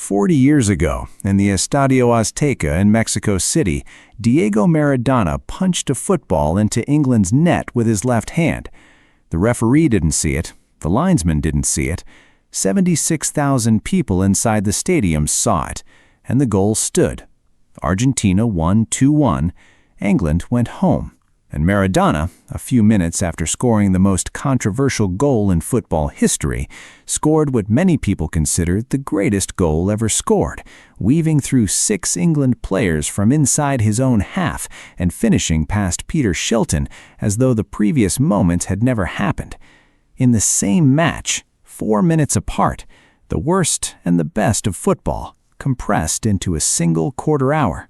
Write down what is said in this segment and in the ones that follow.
40 years ago, in the Estadio Azteca in Mexico City, Diego Maradona punched a football into England's net with his left hand. The referee didn't see it. The linesman didn't see it. 76,000 people inside the stadium saw it, and the goal stood. Argentina won 2-1. England went home. And Maradona, a few minutes after scoring the most controversial goal in football history, scored what many people consider the greatest goal ever scored, weaving through 6 England players from inside his own half and finishing past Peter Shilton as though the previous moment had never happened. In the same match, 4 minutes apart, the worst and the best of football, compressed into a single quarter hour.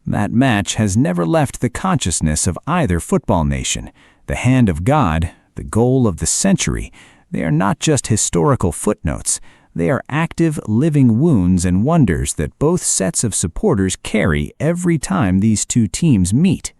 That match has never left the consciousness of either football nation. The hand of God, the goal of the century, they are not just historical footnotes. They are active, living wounds and wonders that both sets of supporters carry every time these two teams meet.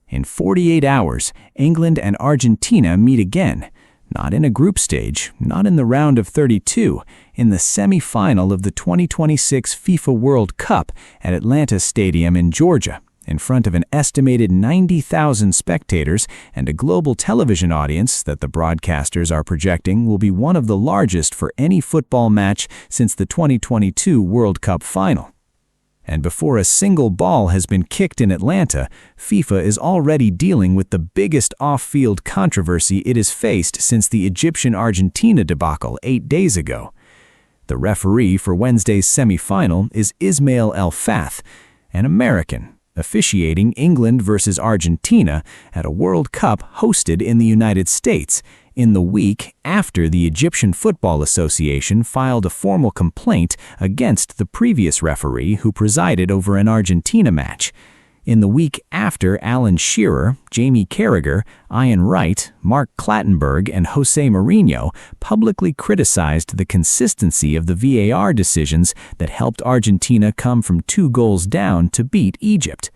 In 48 hours, England and Argentina meet again. Not in a group stage, not in the round of 32, in the semi-final of the 2026 FIFA World Cup at Atlanta Stadium in Georgia, in front of an estimated 90,000 spectators and a global television audience that the broadcasters are projecting will be one of the largest for any football match since the 2022 World Cup final. And before a single ball has been kicked in Atlanta, FIFA is already dealing with the biggest off-field controversy it has faced since the Egyptian-Argentina debacle 8 days ago. The referee for Wednesday's semi-final is Ismail El Fath, an American, officiating England versus Argentina at a World Cup hosted in the United States, in the week after the Egyptian Football Association filed a formal complaint against the previous referee who presided over an Argentina match. In the week after Alan Shearer, Jamie Carragher, Ian Wright, Mark Clattenburg, and Jose Mourinho publicly criticized the consistency of the VAR decisions that helped Argentina come from 2 goals down to beat Egypt.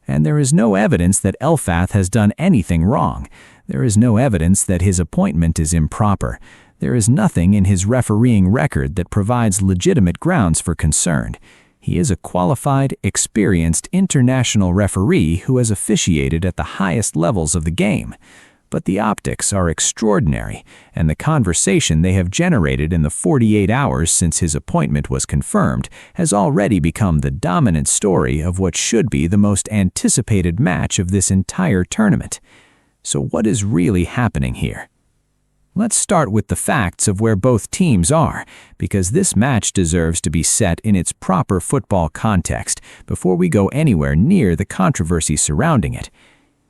And there is no evidence that El Fath has done anything wrong. There is no evidence that his appointment is improper. There is nothing in his refereeing record that provides legitimate grounds for concern. He is a qualified, experienced international referee who has officiated at the highest levels of the game. But the optics are extraordinary, and the conversation they have generated in the 48 hours since his appointment was confirmed has already become the dominant story of what should be the most anticipated match of this entire tournament. So what is really happening here? Let's start with the facts of where both teams are, because this match deserves to be set in its proper football context before we go anywhere near the controversy surrounding it.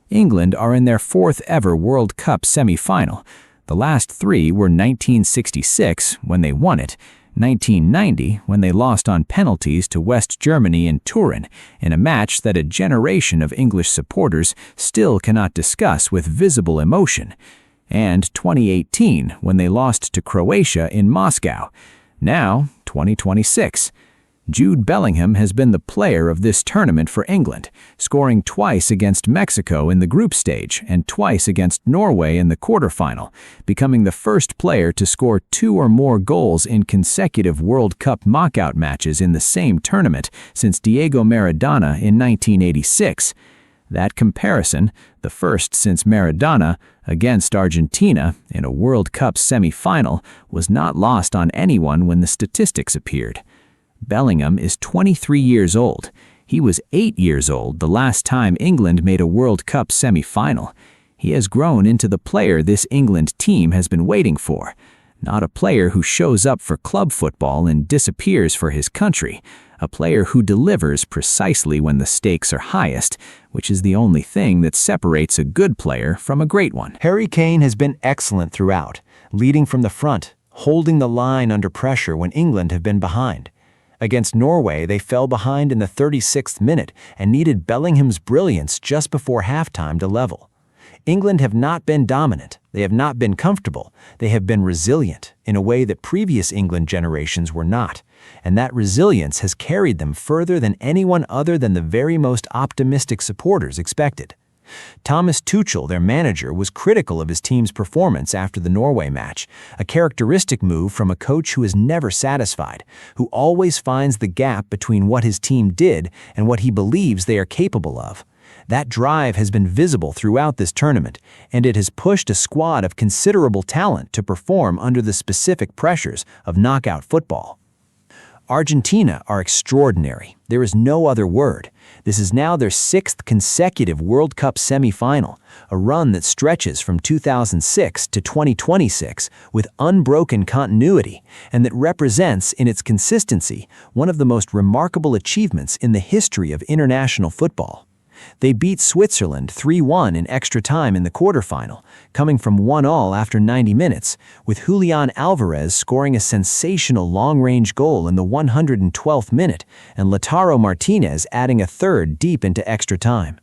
England are in their 4th ever World Cup semi-final. The last 3 were 1966, when they won it, 1990, when they lost on penalties to West Germany in Turin, in a match that a generation of English supporters still cannot discuss with visible emotion, and 2018, when they lost to Croatia in Moscow. Now, 2026. Jude Bellingham has been the player of this tournament for England, scoring twice against Mexico in the group stage and twice against Norway in the quarterfinal, becoming the first player to score 2 or more goals in consecutive World Cup knockout matches in the same tournament since Diego Maradona in 1986. That comparison, the first since Maradona, against Argentina in a World Cup semi-final, was not lost on anyone when the statistics appeared. Bellingham is 23 years old. He was 8 years old the last time England made a World Cup semi-final. He has grown into the player this England team has been waiting for. Not a player who shows up for club football and disappears for his country. A player who delivers precisely when the stakes are highest, which is the only thing that separates a good player from a great one. Harry Kane has been excellent throughout, leading from the front, holding the line under pressure when England have been behind. Against Norway, they fell behind in the 36th minute and needed Bellingham's brilliance just before halftime to level. England have not been dominant. They have not been comfortable. They have been resilient in a way that previous England generations were not. And that resilience has carried them further than anyone other than the very most optimistic supporters expected. Thomas Tuchel, their manager, was critical of his team's performance after the Norway match, a characteristic move from a coach who is never satisfied, who always finds the gap between what his team did and what he believes they are capable of. That drive has been visible throughout this tournament, and it has pushed a squad of considerable talent to perform under the specific pressures of knockout football. Argentina are extraordinary. There is no other word. This is now their 6th consecutive World Cup semi-final, a run that stretches from 2006 to 2026 with unbroken continuity, and that represents, in its consistency, one of the most remarkable achievements in the history of international football. They beat Switzerland 3-1 in extra time in the quarterfinal, coming from 1-1 after 90 minutes, with Julian Alvarez scoring a sensational long-range goal in the 112th minute and Lautaro Martinez adding a third deep into extra time.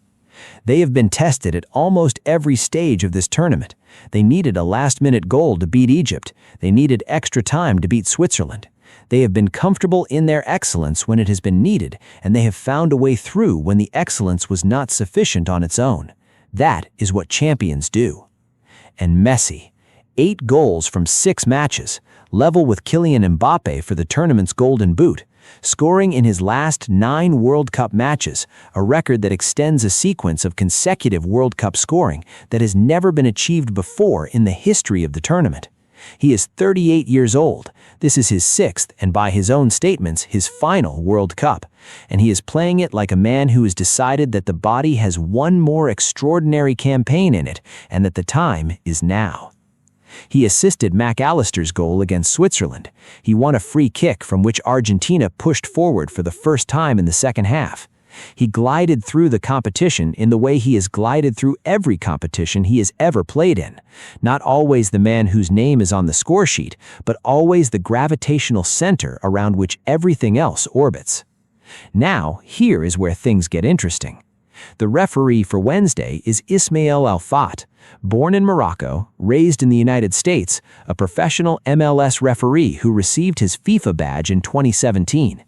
They have been tested at almost every stage of this tournament. They needed a last-minute goal to beat Egypt. They needed extra time to beat Switzerland. They have been comfortable in their excellence when it has been needed, and they have found a way through when the excellence was not sufficient on its own. That is what champions do. And Messi, 8 goals from 6 matches, level with Kylian Mbappe for the tournament's Golden Boot, scoring in his last 9 World Cup matches, a record that extends a sequence of consecutive World Cup scoring that has never been achieved before in the history of the tournament. He is 38 years old. This is his 6th, and by his own statements, his final World Cup. And he is playing it like a man who has decided that the body has one more extraordinary campaign in it, and that the time is now. He assisted McAllister's goal against Switzerland. He won a free kick from which Argentina pushed forward for the first time in the second half. He glided through the competition in the way he has glided through every competition he has ever played in. Not always the man whose name is on the score sheet, but always the gravitational center around which everything else orbits. Now, here is where things get interesting. The referee for Wednesday is Ismail El-Fat, born in Morocco, raised in the United States, a professional MLS referee who received his FIFA badge in 2017.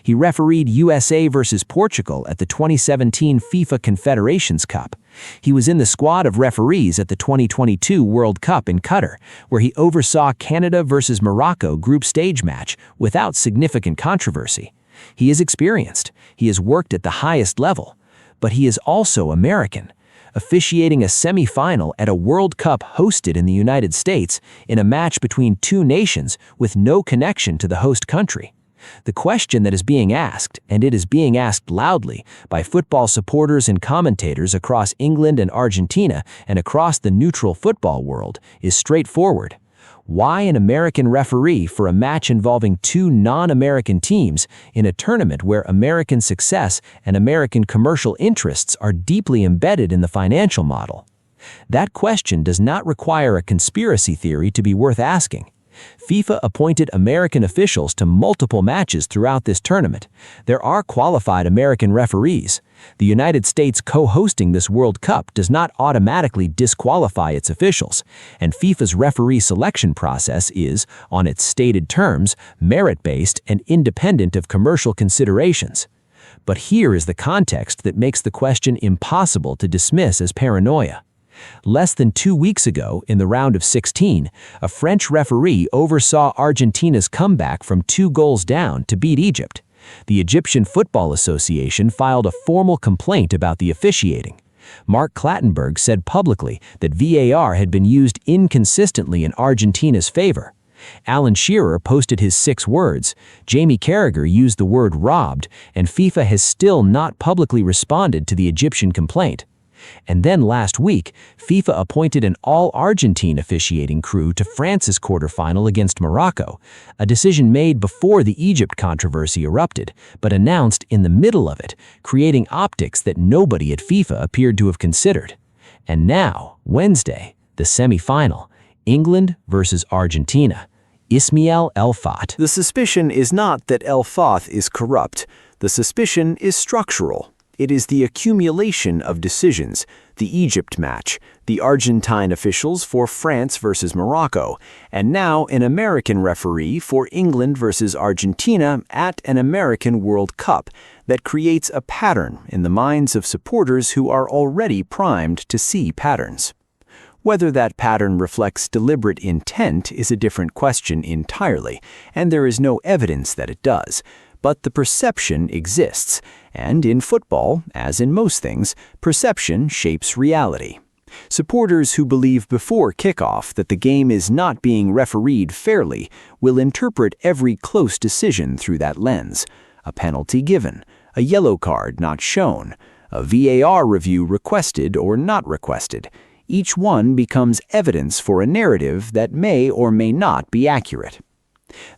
He refereed USA versus Portugal at the 2017 FIFA Confederations Cup. He was in the squad of referees at the 2022 World Cup in Qatar, where he oversaw Canada versus Morocco group stage match without significant controversy. He is experienced. He has worked at the highest level. But he is also American, officiating a semi-final at a World Cup hosted in the United States in a match between 2 nations with no connection to the host country. The question that is being asked, and it is being asked loudly by football supporters and commentators across England and Argentina and across the neutral football world, is straightforward. Why an American referee for a match involving 2 non-American teams in a tournament where American success and American commercial interests are deeply embedded in the financial model? That question does not require a conspiracy theory to be worth asking. FIFA appointed American officials to multiple matches throughout this tournament. There are qualified American referees. The United States co-hosting this World Cup does not automatically disqualify its officials, and FIFA's referee selection process is, on its stated terms, merit-based and independent of commercial considerations. But here is the context that makes the question impossible to dismiss as paranoia. Less than 2 weeks ago, in the round of 16, a French referee oversaw Argentina's comeback from 2 goals down to beat Egypt. The Egyptian Football Association filed a formal complaint about the officiating. Mark Clattenburg said publicly that VAR had been used inconsistently in Argentina's favor. Alan Shearer posted his 6 words, Jamie Carragher used the word robbed, and FIFA has still not publicly responded to the Egyptian complaint. And then last week, FIFA appointed an all-Argentine officiating crew to France's quarterfinal against Morocco, a decision made before the Egypt controversy erupted, but announced in the middle of it, creating optics that nobody at FIFA appeared to have considered. And now, Wednesday, the semi-final, England versus Argentina. Ismail El-Fat. The suspicion is not that El-Fat is corrupt. The suspicion is structural. It is the accumulation of decisions, the Egypt match, the Argentine officials for France versus Morocco, and now an American referee for England versus Argentina at an American World Cup that creates a pattern in the minds of supporters who are already primed to see patterns. Whether that pattern reflects deliberate intent is a different question entirely, and there is no evidence that it does. But the perception exists, and in football, as in most things, perception shapes reality. Supporters who believe before kickoff that the game is not being refereed fairly will interpret every close decision through that lens. A penalty given, a yellow card not shown, a VAR review requested or not requested. Each one becomes evidence for a narrative that may or may not be accurate.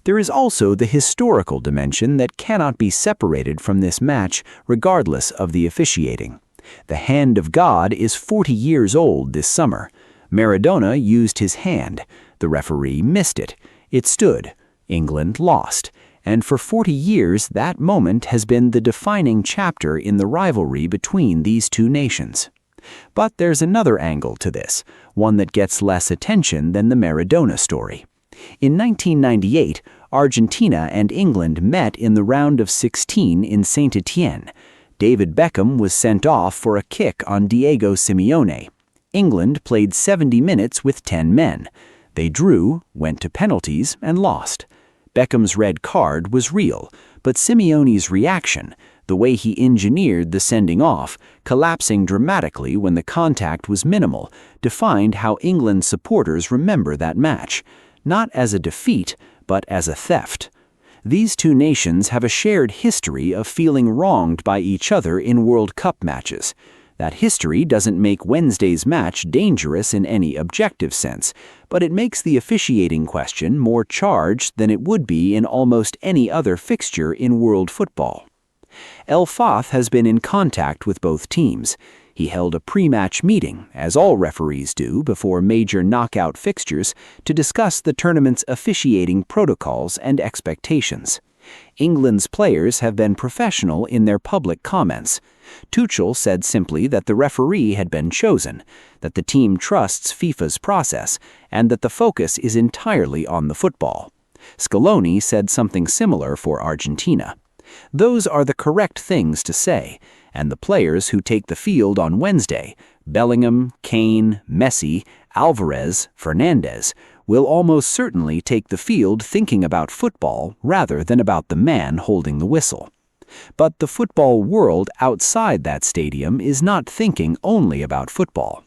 There is also the historical dimension that cannot be separated from this match regardless of the officiating. The hand of God is 40 years old this summer. Maradona used his hand. The referee missed it. It stood. England lost. And for 40 years, that moment has been the defining chapter in the rivalry between these two nations. But there's another angle to this, one that gets less attention than the Maradona story. In 1998, Argentina and England met in the round of 16 in Saint-Étienne. David Beckham was sent off for a kick on Diego Simeone. England played 70 minutes with 10 men. They drew, went to penalties, and lost. Beckham's red card was real, but Simeone's reaction, the way he engineered the sending off, collapsing dramatically when the contact was minimal, defined how England supporters remember that match, not as a defeat, but as a theft. These two nations have a shared history of feeling wronged by each other in World Cup matches. That history doesn't make Wednesday's match dangerous in any objective sense, but it makes the officiating question more charged than it would be in almost any other fixture in world football. El Fath has been in contact with both teams. He held a pre-match meeting, as all referees do before major knockout fixtures, to discuss the tournament's officiating protocols and expectations. England's players have been professional in their public comments. Tuchel said simply that the referee had been chosen, that the team trusts FIFA's process, and that the focus is entirely on the football. Scaloni said something similar for Argentina. Those are the correct things to say, and the players who take the field on Wednesday, Bellingham, Kane, Messi, Alvarez, Fernandes, will almost certainly take the field thinking about football rather than about the man holding the whistle. But the football world outside that stadium is not thinking only about football.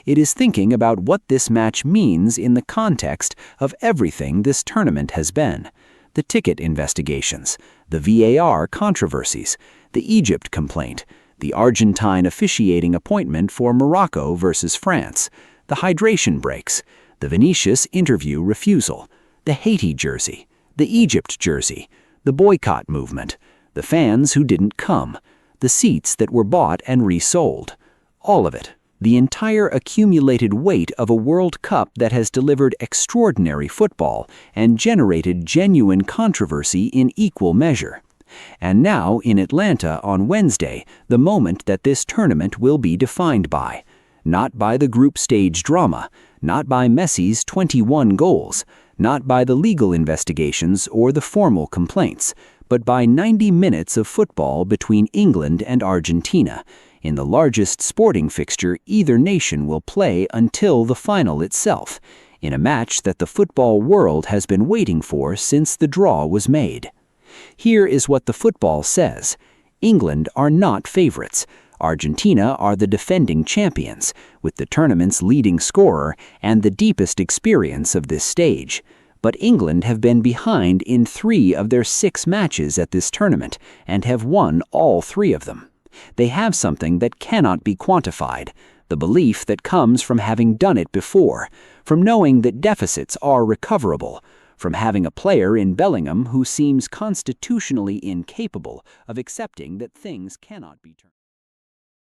It is thinking about what this match means in the context of everything this tournament has been. The ticket investigations, the VAR controversies, the Egypt complaint, the Argentine officiating appointment for Morocco versus France, the hydration breaks, the Vinicius interview refusal, the Haiti jersey, the Egypt jersey, the boycott movement, the fans who didn't come, the seats that were bought and resold. All of it. The entire accumulated weight of a World Cup that has delivered extraordinary football and generated genuine controversy in equal measure. And now, in Atlanta on Wednesday, the moment that this tournament will be defined by. Not by the group stage drama, not by Messi's 21 goals, not by the legal investigations or the formal complaints, but by 90 minutes of football between England and Argentina, in the largest sporting fixture either nation will play until the final itself, in a match that the football world has been waiting for since the draw was made. Here is what the football says. England are not favorites. Argentina are the defending champions, with the tournament's leading scorer and the deepest experience of this stage. But England have been behind in 3 of their 6 matches at this tournament and have won all 3 of them. They have something that cannot be quantified, the belief that comes from having done it before, from knowing that deficits are recoverable, from having a player in Bellingham who seems constitutionally incapable of accepting that things cannot be turned.